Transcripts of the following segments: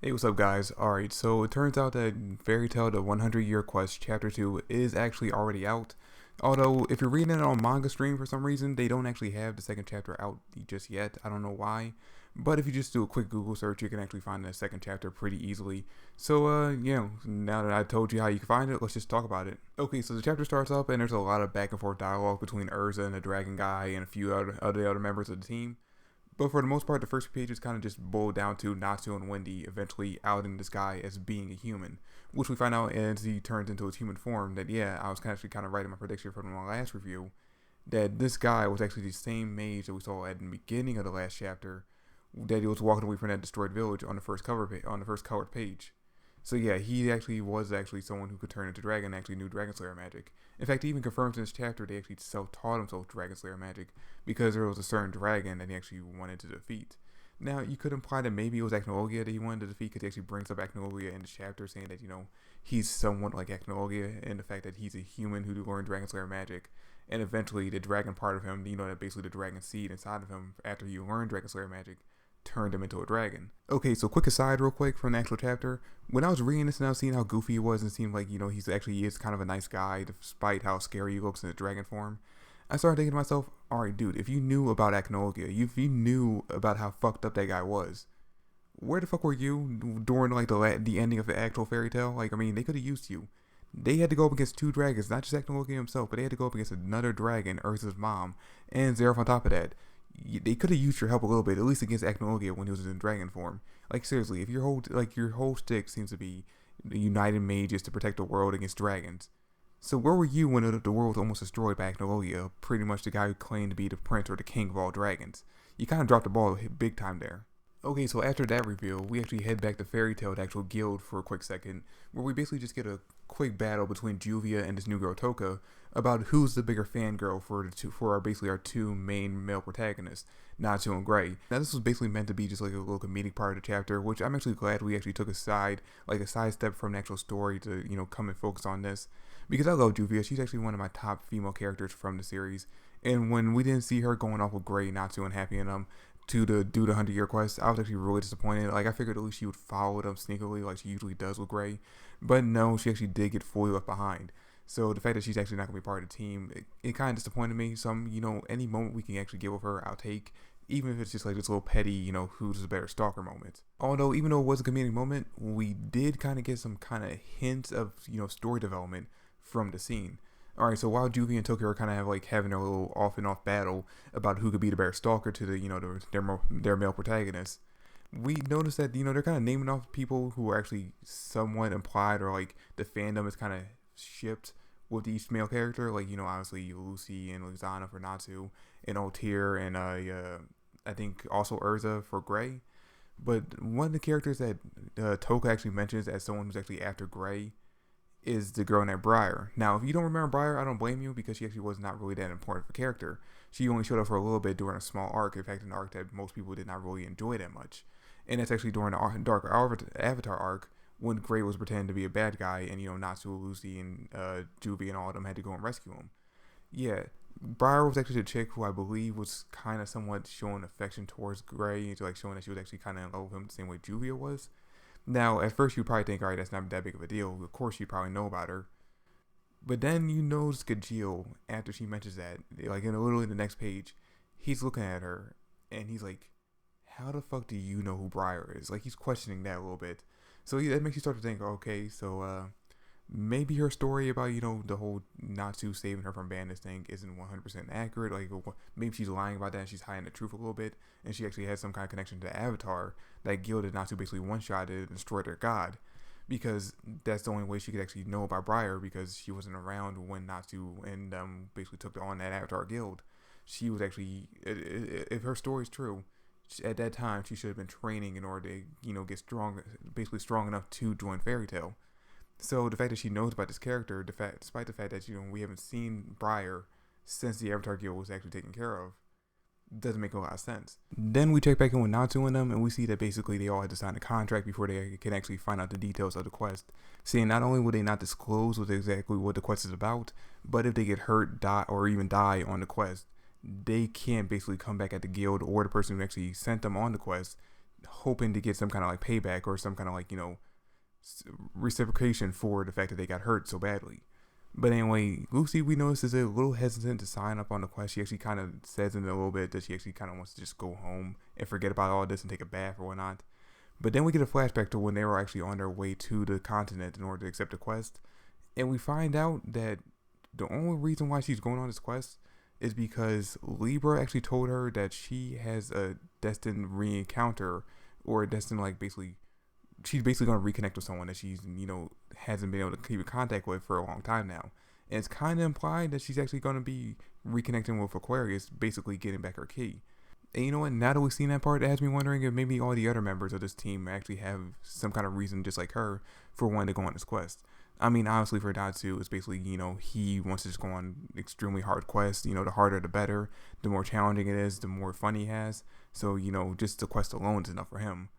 Hey, what's up, guys? Alright, so it turns out that Fairy Tail The 100-Year Quest Chapter 2 is actually already out. Although, if you're reading it on Manga Stream for some reason, they don't actually have the second chapter out just yet. I don't know why. But if you just do a quick Google search, you can actually find the second chapter pretty easily. So, now that I told you how you can find it, let's just talk about it. Okay, so the chapter starts up, and there's a lot of back and forth dialogue between Urza and the Dragon Guy and a few other members of the team. But for the most part, the first few pages kind of just boil down to Natsu and Wendy eventually outing this guy as being a human, which we find out as he turns into his human form that, yeah, I was actually kind of right in my prediction from my last review, that this guy was actually the same mage that we saw at the beginning of the last chapter, that he was walking away from that destroyed village on the first on the first colored page. So yeah, he actually was someone who could turn into dragon, actually knew Dragon Slayer magic. In fact, he even confirms in this chapter they actually self-taught himself Dragon Slayer magic because there was a certain dragon that he actually wanted to defeat. Now, you could imply that maybe it was Acnologia that he wanted to defeat because he actually brings up Acnologia in the chapter saying that, he's somewhat like Acnologia and the fact that he's a human who learned Dragon Slayer magic. And eventually, the dragon part of him, that basically the dragon seed inside of him after he learned Dragon Slayer magic, turned him into a dragon. Okay, so quick aside real quick from the actual chapter. When I was reading this and I was seeing how goofy he was and seemed like, he is kind of a nice guy despite how scary he looks in the dragon form, I started thinking to myself, alright dude, if you knew about Acnologia, if you knew about how fucked up that guy was, where the fuck were you during like the ending of the actual fairy tale? Like, I mean, they could have used you. They had to go up against two dragons, not just Acnologia himself, but they had to go up against another dragon, Ursa's mom, and Zeref on top of that. They could have used your help a little bit, at least against Acnologia when he was in dragon form. Like seriously, if your whole stick seems to be united mages to protect the world against dragons, so where were you when the world was almost destroyed by Acnologia, pretty much the guy who claimed to be the prince or the king of all dragons? You kind of dropped the ball big time there. Okay, so after that reveal, we actually head back to Fairy Tail, the actual guild, for a quick second, where we basically just get a quick battle between Juvia and this new girl Toka about who's the bigger fangirl for our two main male protagonists, Natsu and Gray. Now this was basically meant to be just like a little comedic part of the chapter, which I'm actually glad we actually took a sidestep from the actual story to come and focus on this, because I love Juvia. She's actually one of my top female characters from the series, and when we didn't see her going off with Gray, Natsu, and Happy and to do the 100-Year Quest, I was actually really disappointed. Like, I figured at least she would follow them sneakily like she usually does with Gray. But no, she actually did get fully left behind. So the fact that she's actually not going to be part of the team, it kind of disappointed me. Some, any moment we can actually get with her, I'll take. Even if it's just like this little petty, who's the better stalker moment. Although, even though it was a comedic moment, we did kind of get some kind of hints of, story development from the scene. Alright, so while Juvia and Tokyo are kind of having their little off and off battle about who could be the better stalker to their male protagonists, we notice that they're kind of naming off people who are actually somewhat implied, or like the fandom is kind of shipped with each male character. Like, obviously Lucy and Luzana for Natsu, and Altair and I think also Urza for Gray. But one of the characters that Toka actually mentions as someone who's actually after Gray is the girl named Briar. Now, if you don't remember Briar, I don't blame you, because she actually was not really that important of a character. She only showed up for a little bit during a small arc. In fact, an arc that most people did not really enjoy that much. And that's actually during the Dark Avatar arc, when Gray was pretending to be a bad guy, and Natsu, Lucy, and Juvie and all of them had to go and rescue him. Yeah, Briar was actually the chick who I believe was kind of somewhat showing affection towards Gray, and like showing that she was actually kind of in love with him the same way Juvia was. Now, at first you'd probably think, alright, that's not that big of a deal. Of course you probably know about her. But then you notice Gajeel, after she mentions that, like literally the next page, he's looking at her, and he's like, how the fuck do you know who Briar is? Like, he's questioning that a little bit. So that makes you start to think, okay, so maybe her story about, the whole Natsu saving her from bandits thing isn't 100% accurate. Like, maybe she's lying about that and she's hiding the truth a little bit, and she actually has some kind of connection to Avatar that gilded Natsu basically one-shotted and destroyed their god, because that's the only way she could actually know about Briar, because she wasn't around when Natsu and basically took on that Avatar guild. She was actually, if her story's true, at that time she should have been training in order to get strong, basically strong enough to join Fairy Tail. So the fact that she knows about this character, despite the fact that we haven't seen Briar since the Avatar Guild was actually taken care of, doesn't make a lot of sense. Then we check back in with Natsu and them, and we see that basically they all had to sign a contract before they can actually find out the details of the quest. Seeing not only will they not disclose exactly what the quest is about, but if they get hurt, die, or even die on the quest, they can't basically come back at the guild or the person who actually sent them on the quest hoping to get some kind of like payback or some kind of like, you know, reciprocation for the fact that they got hurt so badly. But anyway, Lucy, we notice, is a little hesitant to sign up on the quest. She actually kind of says in a little bit that she actually kind of wants to just go home and forget about all this and take a bath or whatnot. But then we get a flashback to when they were actually on their way to the continent in order to accept the quest. And we find out that the only reason why she's going on this quest is because Libra actually told her that she has a destined re-encounter, or a destined, like, basically, she's basically going to reconnect with someone that she's, you know, hasn't been able to keep in contact with for a long time now. And it's kind of implied that she's actually going to be reconnecting with Aquarius, basically getting back her key. And you know what, now that we've seen that part, it has me wondering if maybe all the other members of this team actually have some kind of reason, just like her, for wanting to go on this quest. I mean, honestly, for Datsu, it's basically, you know, he wants to just go on extremely hard quests. You know, the harder the better. The more challenging it is, the more fun he has. So, you know, just the quest alone is enough for him.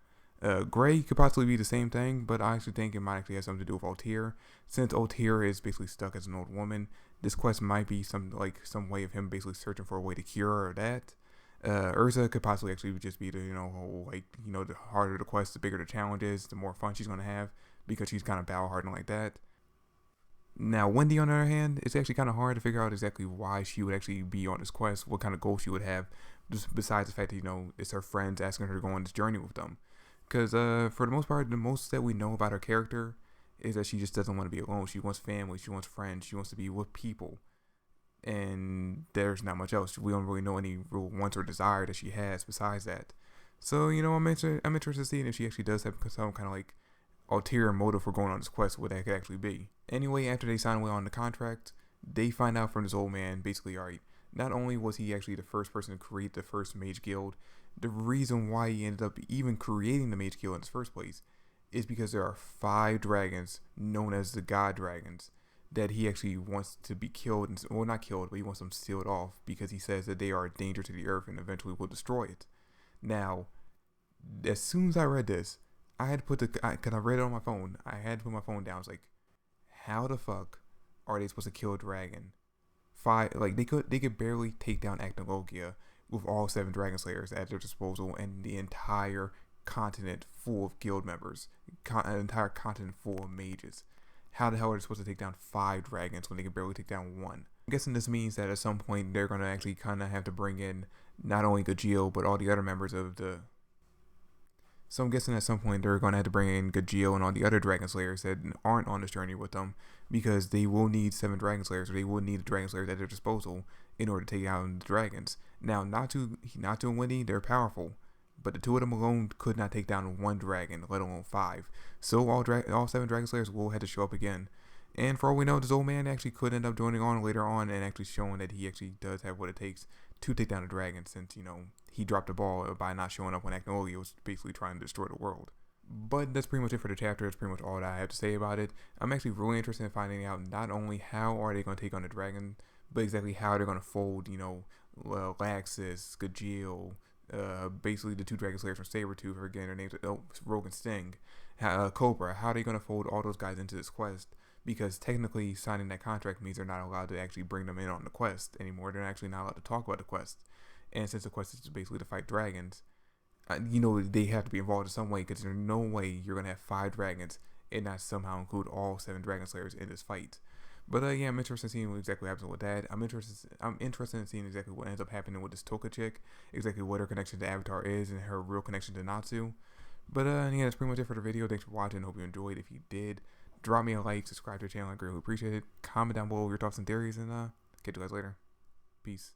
Gray could possibly be the same thing, but I actually think it might actually have something to do with Altair. Since Altair is basically stuck as an old woman, this quest might be some way of him basically searching for a way to cure her of that. Urza could possibly actually just be the, you know, whole, like, you know, the harder the quest, the bigger the challenge is, the more fun she's going to have, because she's kind of battle hardened like that. Now, Wendy, on the other hand, it's actually kind of hard to figure out exactly why she would actually be on this quest, what kind of goal she would have, just besides the fact that, you know, it's her friends asking her to go on this journey with them. Because for the most part, the most that we know about her character is that she just doesn't want to be alone. She wants family, she wants friends, she wants to be with people. And there's not much else. We don't really know any real wants or desire that she has besides that. So, you know, I'm interested in seeing if she actually does have some kind of like ulterior motive for going on this quest, what that could actually be. Anyway, after they sign away on the contract, they find out from this old man, basically, alright, not only was he actually the first person to create the first mage guild, the reason why he ended up even creating the mage guild in the first place is because there are 5 dragons known as the god dragons that he actually wants to be killed, well, not killed, but he wants them sealed off because he says that they are a danger to the earth and eventually will destroy it. Now, as soon as I read this, I had to put because I read it on my phone, I had to put my phone down. I was like, how the fuck are they supposed to kill a dragon? 5, like, they could barely take down Acnologia with all 7 Dragon Slayers at their disposal and the entire continent full of guild members, an entire continent full of mages. How the hell are they supposed to take down 5 dragons when they can barely take down 1? I'm guessing this means that at some point they're going to actually kind of have to bring in not only Gajeel, but all the other members of the... So I'm guessing at some point they're going to have to bring in Gajeel and all the other Dragon Slayers that aren't on this journey with them, because they will need 7 Dragon Slayers, or they will need the Dragon Slayers at their disposal in order to take out the dragons. Now, Natsu and Wendy, they're powerful, but the 2 of them alone could not take down 1 dragon, let alone 5. So all 7 Dragon Slayers will have to show up again. And for all we know, this old man actually could end up joining on later on and actually showing that he actually does have what it takes to take down a dragon, since, you know, he dropped the ball by not showing up when Acnologia was basically trying to destroy the world. But that's pretty much it for the chapter. That's pretty much all that I have to say about it. I'm actually really interested in finding out not only how are they going to take on the dragon, but exactly how they're going to fold, you know, Laxus, Gajeel, basically the 2 Dragon Slayers from Sabretooth, or again, their names are Rogue and Sting, Cobra. How are they going to fold all those guys into this quest? Because technically signing that contract means they're not allowed to actually bring them in on the quest anymore. They're actually not allowed to talk about the quest. And since the quest is basically to fight dragons, you know, they have to be involved in some way, because there's no way you're going to have 5 dragons and not somehow include all 7 Dragon Slayers in this fight. But yeah, I'm interested in seeing exactly what happens with that. I'm interested in seeing exactly what ends up happening with this Toka chick, exactly what her connection to Avatar is and her real connection to Natsu. But yeah, that's pretty much it for the video. Thanks for watching. Hope you enjoyed. If you did, drop me a like, subscribe to the channel. I greatly appreciate it. Comment down below your thoughts and theories, and catch you guys later. Peace.